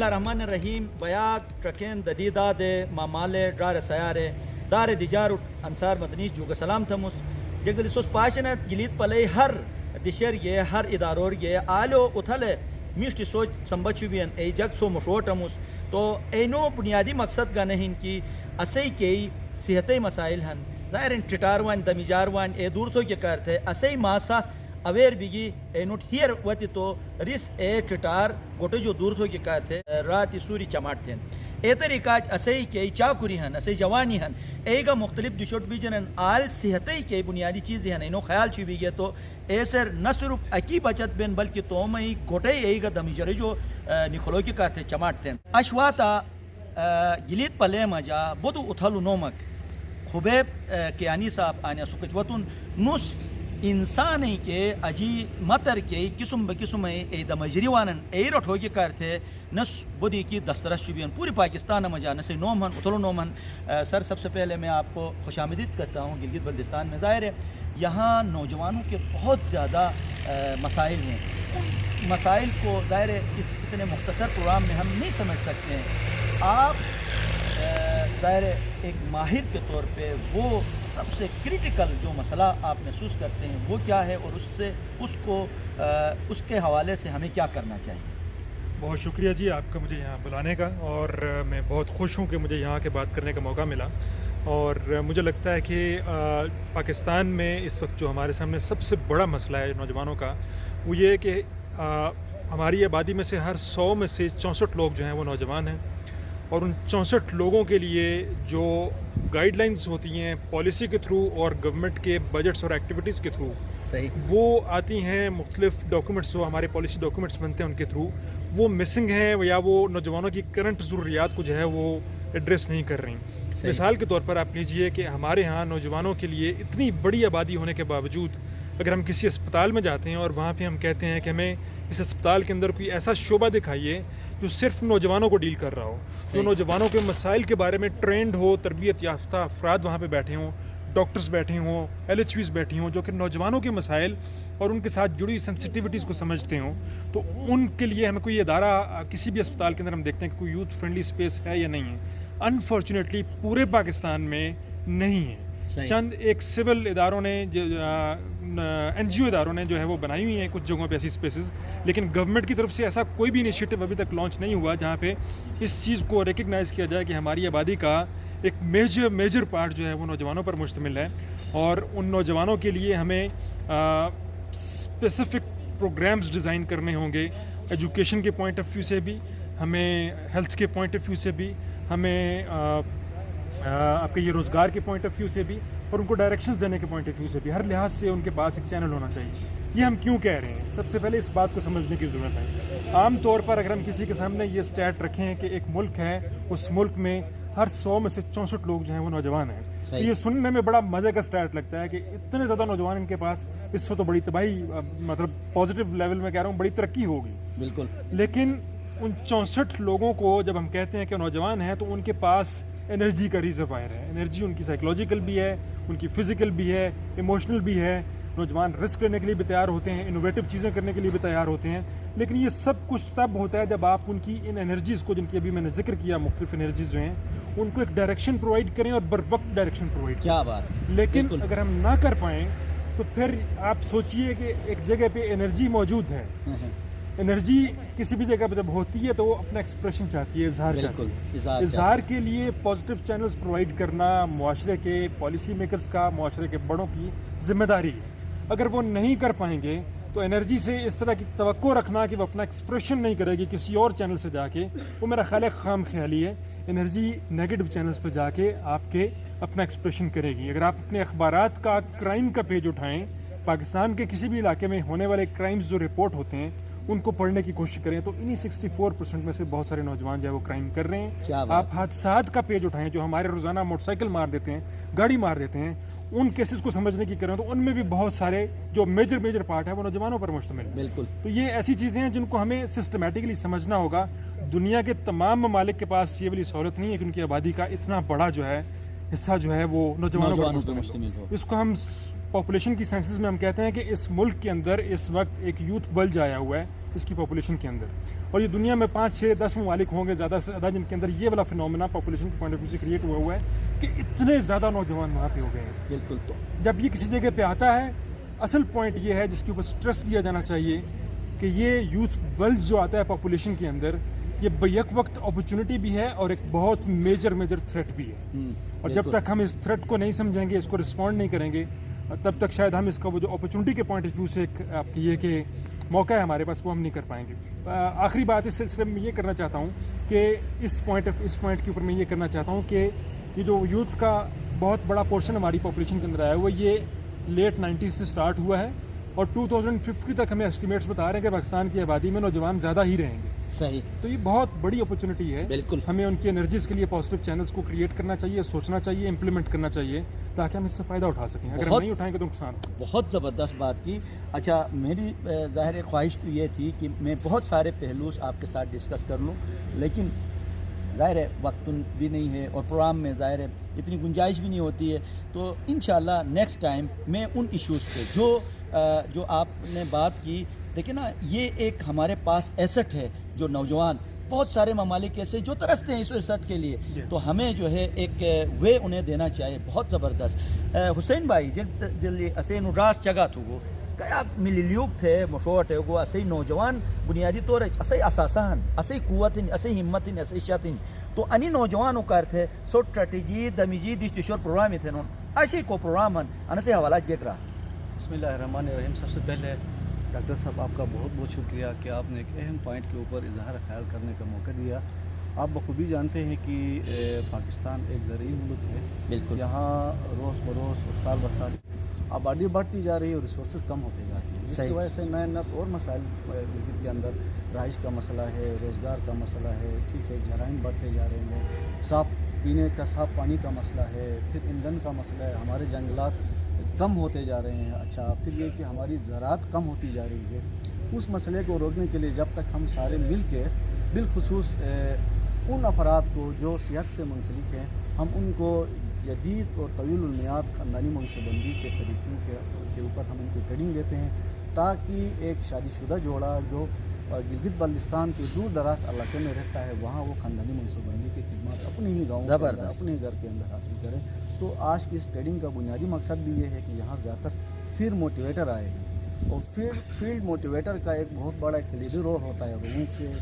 الله الرحمن الرحیم بیاک ٹرکین ددیدا دے مامالے ڈار سیارے دار دیجار انصار مدنیش جوگ سلام تھمس جگل سوس پاشنت گلیت پلے ہر دشر یہ ہر ادارور یہ آلو اتھلے میشٹی سوچ سمبچو بھی اے جگ سو مشوٹمس تو اینو بنیادی مقصد گا نہیں کہ اسی کے صحتی مسائل ہن ظاہر ٹٹار وان دمیجار وان اے دور تو یہ کرتے اسی ماسا اویر بگی اے نوٹ ہیر وتی تو ریس اے ٹٹار گوٹے جو دور تو یہ کرتے رات سوری چماٹ تھے اے طریقہ اسی کے چاکری ہن اسی جوانی ہن اے گا مختلف دشوٹ بھی جنن آل صحتی کے بنیادی چیزیں ہیں انو خیال چی بھی گیا تو اے سر نہ صرف اکی بچت بین بلکہ تو میں گوٹے اے گا دمیجرے جو نکھلو کی کرتے چماٹ تھے اشواتا گلیت پلے مجا بدو اتھلو نومک خبیب کیانی صاحب آنیا سکچ وطن نس انسانی کے اجی متر کے قسم بقسم اے دمجری وانن اے رٹھو کی کرتے نس بدی کی دسترس شبین پوری پاکستان مجا نسے نومن اتھلو نومن سر سب سے پہلے میں آپ کو خوش آمدید کرتا ہوں گلگت بلتستان میں ظاہر ہے یہاں نوجوانوں کے بہت زیادہ مسائل ہیں ان مسائل کو ظاہر ہے اتنے مختصر پروگرام میں ہم نہیں سمجھ سکتے ہیں آپ ظاہر ایک ماہر کے طور پہ وہ سب سے کرٹیکل جو مسئلہ آپ محسوس کرتے ہیں وہ کیا ہے اور اس کے حوالے سے ہمیں کیا کرنا چاہیے؟ بہت شکریہ جی آپ کا مجھے یہاں بلانے کا اور میں بہت خوش ہوں کہ مجھے یہاں کے بات کرنے کا موقع ملا اور مجھے لگتا ہے کہ پاکستان میں اس وقت جو ہمارے سامنے سب سے بڑا مسئلہ ہے نوجوانوں کا وہ یہ ہے کہ ہماری آبادی میں سے ہر 100 میں سے 64 لوگ جو ہیں وہ نوجوان ہیں اور ان 64 لوگوں کے لیے جو گائیڈ لائنز ہوتی ہیں پالیسی کے تھرو اور گورنمنٹ کے بجٹس اور ایکٹیویٹیز کے تھرو وہ آتی ہیں مختلف ڈاکومنٹس جو ہمارے پالیسی ڈاکومنٹس بنتے ہیں ان کے تھرو وہ مسنگ ہیں یا وہ نوجوانوں کی کرنٹ ضروریات کو جو ہے وہ ایڈریس نہیں کر رہی. مثال کے طور پر آپ لیجئے کہ ہمارے ہاں نوجوانوں کے لیے اتنی بڑی آبادی ہونے کے باوجود اگر ہم کسی اسپتال میں جاتے ہیں اور وہاں پہ ہم کہتے ہیں کہ ہمیں اس اسپتال کے اندر کوئی ایسا شعبہ دکھائیے جو صرف نوجوانوں کو ڈیل کر رہا ہو, جو نوجوانوں کے مسائل کے بارے میں ٹرینڈ ہو, تربیت یافتہ افراد وہاں پہ بیٹھے ہوں, ڈاکٹرز بیٹھے ہوں, LHVs بیٹھی ہوں جو کہ نوجوانوں کے مسائل اور ان کے ساتھ جڑی سینسٹیوٹیز کو سمجھتے ہوں, تو ان کے لیے ہمیں کوئی ادارہ کسی بھی اسپتال کے اندر ہم دیکھتے ہیں کہ کوئی یوتھ فرینڈلی اسپیس ہے یا نہیں ہے. انفارچونیٹلی پورے پاکستان میں نہیں ہے. چند ایک سول اداروں نے NGO اداروں نے جو ہے وہ بنائی ہوئی ہیں کچھ جگہوں پہ ایسی اسپیسز, لیکن گورنمنٹ کی طرف سے ایسا کوئی بھی انیشیٹو ابھی تک لانچ نہیں ہوا جہاں پہ اس چیز کو ریکگنائز کیا جائے کہ ہماری آبادی کا ایک میجر پارٹ جو ہے وہ نوجوانوں پر مشتمل ہے اور ان نوجوانوں کے لیے ہمیں اسپیسیفک پروگرامز ڈیزائن کرنے ہوں گے, ایجوکیشن کے پوائنٹ آف ویو سے بھی, ہمیں ہیلتھ کے پوائنٹ آف ویو سے بھی, ہمیں آپ کے یہ روزگار کے پوائنٹ آف ویو سے بھی اور ان کو ڈائریکشنز دینے کے پوائنٹ آف ویو سے بھی, ہر لحاظ سے ان کے پاس ایک چینل ہونا چاہیے. یہ ہم کیوں کہہ رہے ہیں؟ سب سے پہلے اس بات کو سمجھنے کی ضرورت ہے. عام طور پر اگر ہم کسی کے سامنے یہ اسٹیٹ رکھیں کہ ایک ملک ہے, اس ملک میں ہر 100 میں سے 64 لوگ جو ہیں وہ نوجوان ہیں, یہ سننے میں بڑا مزے کا اسٹیٹ لگتا ہے کہ اتنے زیادہ نوجوان ان کے پاس, اس سے تو بڑی تباہی, مطلب پازیٹیو لیول میں کہہ رہا ہوں, بڑی ترقی ہوگی. بالکل. لیکن ان 64 لوگوں کو جب ہم کہتے ہیں کہ نوجوان ہیں تو ان کے پاس انرجی کا ریزروائر ہے. انرجی ان کی سائیکولوجیکل بھی ہے, ان کی فزیکل بھی ہے, ایموشنل بھی ہے. نوجوان رسک لینے کے لیے بھی تیار ہوتے ہیں, انوویٹو چیزیں کرنے کے لیے بھی تیار ہوتے ہیں, لیکن یہ سب کچھ تب ہوتا ہے جب آپ ان کی ان انرجیز کو, جن کی ابھی میں نے ذکر کیا مختلف انرجیز جو ہیں, ان کو ایک ڈائریکشن پرووائڈ کریں اور بر وقت ڈائریکشن پرووائڈ کریں. کیا بات. لیکن اگر ہم نہ کر پائیں تو پھر آپ سوچئے کہ ایک جگہ پہ انرجی موجود ہے, انرجی کسی بھی جگہ پہ جب ہوتی ہے تو وہ اپنا ایکسپریشن چاہتی ہے, اظہار چاہتی ہے. اظہار کے لیے پازیٹیو چینلز پرووائڈ کرنا معاشرے کے پالیسی میکرز کا, معاشرے کے بڑوں کی ذمہ داری ہے. اگر وہ نہیں کر پائیں گے تو انرجی سے اس طرح کی توقع رکھنا کہ وہ اپنا ایکسپریشن نہیں کرے گی کسی اور چینل سے جا کے, وہ میرا خیال ہے خام خیالی ہے. انرجی نیگیٹو چینلز پہ جا کے آپ کے اپنا ایکسپریشن کرے گی. اگر آپ اپنے اخبارات کا کرائم کا پیج اٹھائیں, پاکستان کے کسی بھی علاقے میں ہونے والے کرائمز جو رپورٹ ہوتے ہیں ان کو پڑھنے کی کوشش کریں تو انہی 64% میں سے بہت سارے نوجوان جو ہے وہ کرائم کر رہے ہیں. آپ حادثات کا پیج اٹھائیں جو ہمارے روزانہ موٹر سائیکل مار دیتے ہیں, گاڑی مار دیتے ہیں, ان کیسز کو سمجھنے کی کریں تو ان میں بھی بہت سارے جو میجر پارٹ ہے وہ نوجوانوں پر مشتمل ہے. بالکل. تو یہ ایسی چیزیں ہیں جن کو ہمیں سسٹمیٹکلی سمجھنا ہوگا. دنیا کے تمام ممالک کے پاس یہ والی سہولت نہیں ہے کہ ان کی آبادی کا اتنا بڑا جو ہے حصہ جو ہے وہ نوجوانوں پر نوجوانوں پہ مشتمل مشتمل ہو. اس کو ہم پاپولیشن کی سائنسز میں ہم کہتے ہیں کہ اس ملک کے اندر اس وقت ایک یوتھ بلج آیا ہوا ہے اس کی پاپولیشن کے اندر, اور یہ دنیا میں 5 6 10 ممالک ہوں گے زیادہ سے زیادہ جن کے اندر یہ والا فنومینا پاپولیشن کے پوائنٹ آف ویو سے کریٹ ہوا ہے کہ اتنے زیادہ نوجوان وہاں پہ ہو گئے ہیں. بالکل. تو جب یہ کسی جگہ پہ آتا ہے, اصل پوائنٹ یہ ہے جس کے اوپر سٹریس دیا جانا چاہیے کہ یہ یوتھ بلج جو آتا ہے پاپولیشن کے اندر, یہ بیک وقت اپرچونٹی بھی ہے اور ایک بہت میجر تھریٹ بھی ہے. اور جب تک ہم اس تھریٹ کو نہیں سمجھیں گے, اس کو رسپونڈ نہیں کریں گے, تب تک شاید ہم اس کا وہ جو اپرچونٹی کے پوائنٹ آف ویو سے ایک آپ کی یہ کہ موقع ہے ہمارے پاس, وہ ہم نہیں کر پائیں گے. آخری بات اس سلسلے میں یہ کرنا چاہتا ہوں کہ اس پوائنٹ کے اوپر میں یہ کرنا چاہتا ہوں کہ یہ جو یوتھ کا بہت بڑا پورشن ہماری پاپولیشن کے اندر آیا ہوا ہے, یہ لیٹ 90s سے سٹارٹ ہوا ہے اور 2050 تک ہمیں اسٹیمیٹس بتا رہے ہیں کہ پاکستان کی آبادی میں نوجوان زیادہ ہی رہیں گے. صحیح. تو یہ بہت بڑی اپرچونٹی ہے. بالکل. ہمیں ان کی انرجیز کے لیے پازیٹیو چینلز کو کریٹ کرنا چاہیے, سوچنا چاہیے, امپلیمنٹ کرنا چاہیے تاکہ ہم اس سے فائدہ اٹھا سکیں. اگر ہم نہیں اٹھائیں گے تو نقصان. بہت زبردست بات کی. اچھا, میری ظاہر خواہش تو یہ تھی کہ میں بہت سارے پہلوز آپ کے ساتھ ڈسکس کر لوں, لیکن ظاہر ہے وقت بھی نہیں ہے اور پروگرام میں ظاہر ہے اتنی گنجائش بھی نہیں ہوتی ہے. تو انشاءاللہ نیکسٹ ٹائم میں ان ایشوز پہ جو آپ نے بات کی, دیکھیں نا, یہ ایک ہمارے پاس ایسٹ ہے جو نوجوان, بہت سارے ممالک ایسے جو ترستے ہیں اس ایسٹ کے لیے, تو ہمیں جو ہے ایک وے انہیں دینا چاہیے. بہت زبردست. حسین بھائی جلدی اسین راس جگہ تو وہ کیا ملیلیوک تھے مشوٹ ہے وہ اسی نوجوان بنیادی طور اسی اساسان اسی قوت اسی ہمت اسی شاتن تو انی نوجوانوں کرتے سو اسٹریٹجی دمیجی ڈسٹیشور پروگرام تھے ایسے کو پروگرام ان سے حوالہ جگرا. بسم اللہ الرحمن الرحیم. سب سے پہلے ڈاکٹر صاحب آپ کا بہت بہت شکریہ کہ آپ نے ایک اہم پوائنٹ کے اوپر اظہار خیال کرنے کا موقع دیا. آپ بخوبی جانتے ہیں کہ پاکستان ایک زرعی ملک ہے. بالکل. یہاں روز بروز اور سال بسال آبادی بڑھتی جا رہی ہے اور ریسورسز کم ہوتے جا رہی ہیں, جس کی وجہ سے نئے نئے اور مسائل ملک کے اندر رہائش کا مسئلہ ہے, روزگار کا مسئلہ ہے, ٹھیک ہے, جرائم بڑھتے جا رہے ہیں, صاف پینے کا صاف پانی کا مسئلہ ہے, پھر ایندھن کا مسئلہ ہے, ہمارے جنگلات کم ہوتے جا رہے ہیں. اچھا, پھر یہ کہ ہماری زراعت کم ہوتی جا رہی ہے. اس مسئلے کو روکنے کے لیے جب تک ہم سارے مل کے بالخصوص ان افراد کو جو صحت سے منسلک ہیں, ہم ان کو جدید اور طویل المیعاد خاندانی منصوبہ بندی کے طریقوں کے اوپر ہم ان کو ٹریننگ دیتے ہیں تاکہ ایک شادی شدہ جوڑا جو گلگت بلتستان کے دور دراز علاقے میں رہتا ہے وہاں وہ خاندانی منصوبہ بندی کی خدمات اپنے ہی گاؤں کے اندر اپنے گھر کے اندر حاصل کریں. تو آج کی اس ٹریننگ کا بنیادی مقصد بھی یہ ہے کہ یہاں زیادہ تر فیلڈ موٹیویٹر آئے ہیں اور فیلڈ موٹیویٹر کا ایک بہت بڑا ایک لیڈر رول ہوتا ہے لوگوں کے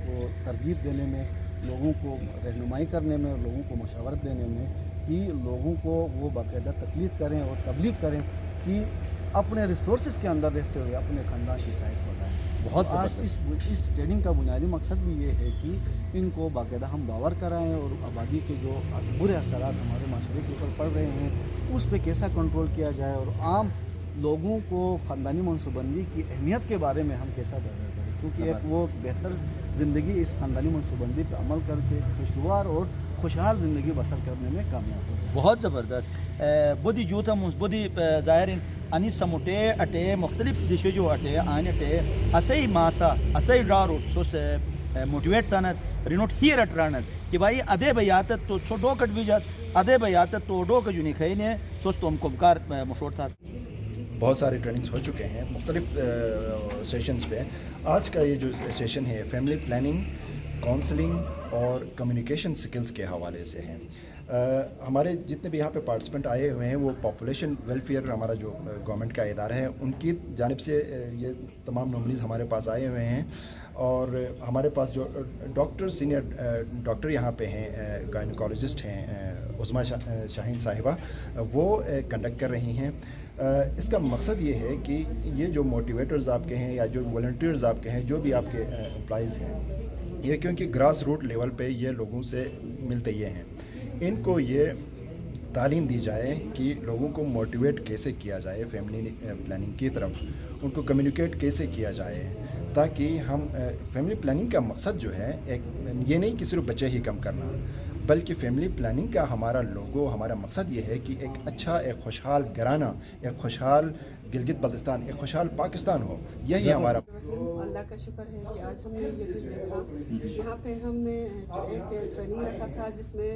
وہ ترغیب دینے میں, لوگوں کو رہنمائی کرنے میں اور لوگوں کو مشاورت دینے میں کہ لوگوں کو وہ باقاعدہ تقلید کریں اور تبلیغ کریں کہ اپنے ریسورسز کے اندر رہتے ہوئے اپنے خاندان کی سائز بڑھائیں. بہت آج اس ٹریننگ کا بنیادی مقصد بھی یہ ہے کہ ان کو باقاعدہ ہم باور کرائیں اور آبادی کے جو برے اثرات ہمارے معاشرے کے اوپر پڑ رہے ہیں اس پہ کیسا کنٹرول کیا جائے اور عام لوگوں کو خاندانی منصوبہ بندی کی اہمیت کے بارے میں ہم کیسا درجہ کریں, کیونکہ ایک وہ بہتر زندگی اس خاندانی منصوبہ بندی پہ عمل کر کے خوشگوار اور خوشحال زندگی بسر کرنے میں کامیاب ہو. بہت زبردست. بودی جوتا بودی ظاہر انی سموٹے اٹے مختلف دیشوں جو اٹے آنے اٹے اسے ماسا اسے ڈارو سوس موٹیویٹ تانت رینوٹ ہیر اٹرانت کہ بھائی ادے بیاتت تو سو ڈوکٹ بھی جات ادے بیاتت تو ڈوک جو نہیں کھینے سوس تو ہم کمکار مشور تھا. بہت سارے ٹریننگز ہو چکے ہیں مختلف سیشنز پہ. آج کا یہ جو سیشن ہے فیملی پلاننگ, کاؤنسلنگ اور کمیونیکیشن سکلز کے حوالے سے ہیں. ہمارے جتنے بھی یہاں پہ پارٹیسپینٹ آئے ہوئے ہیں وہ پاپولیشن ویلفیئر ہمارا جو گورنمنٹ کا ادارہ ہے ان کی جانب سے یہ تمام نومنیز ہمارے پاس آئے ہوئے ہیں اور ہمارے پاس جو ڈاکٹر سینئر ڈاکٹر یہاں پہ ہیں گائنیکالوجسٹ ہیں عظمیٰ شاہین صاحبہ, وہ کنڈکٹ کر رہی ہیں. اس کا مقصد یہ ہے کہ یہ جو موٹیویٹرز آپ کے ہیں یا جو والنٹیئرز آپ کے ہیں جو بھی آپ کے امپلائیز ہیں یہ کیونکہ گراس روٹ لیول پہ یہ لوگوں سے ملتے یہ ہیں, ان کو یہ تعلیم دی جائے کہ لوگوں کو موٹیویٹ کیسے کیا جائے فیملی پلاننگ کی طرف, ان کو کمیونیکیٹ کیسے کیا جائے تاکہ ہم فیملی پلاننگ کا مقصد جو ہے ایک یہ نہیں کہ صرف بچے ہی کم کرنا بلکہ فیملی پلاننگ کا ہمارا لوگو ہمارا مقصد یہ ہے کہ ایک اچھا ایک خوشحال گھرانہ ایک خوشحال گلگت بلتستان ایک خوشحال پاکستان ہو. یہی ہمارا اللہ کا شکر ہے کہ آج ہم نے یہ دن دیکھا. یہاں پہ ہم نے ایک ٹریننگ رکھا تھا جس میں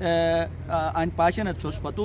an passionate sospatu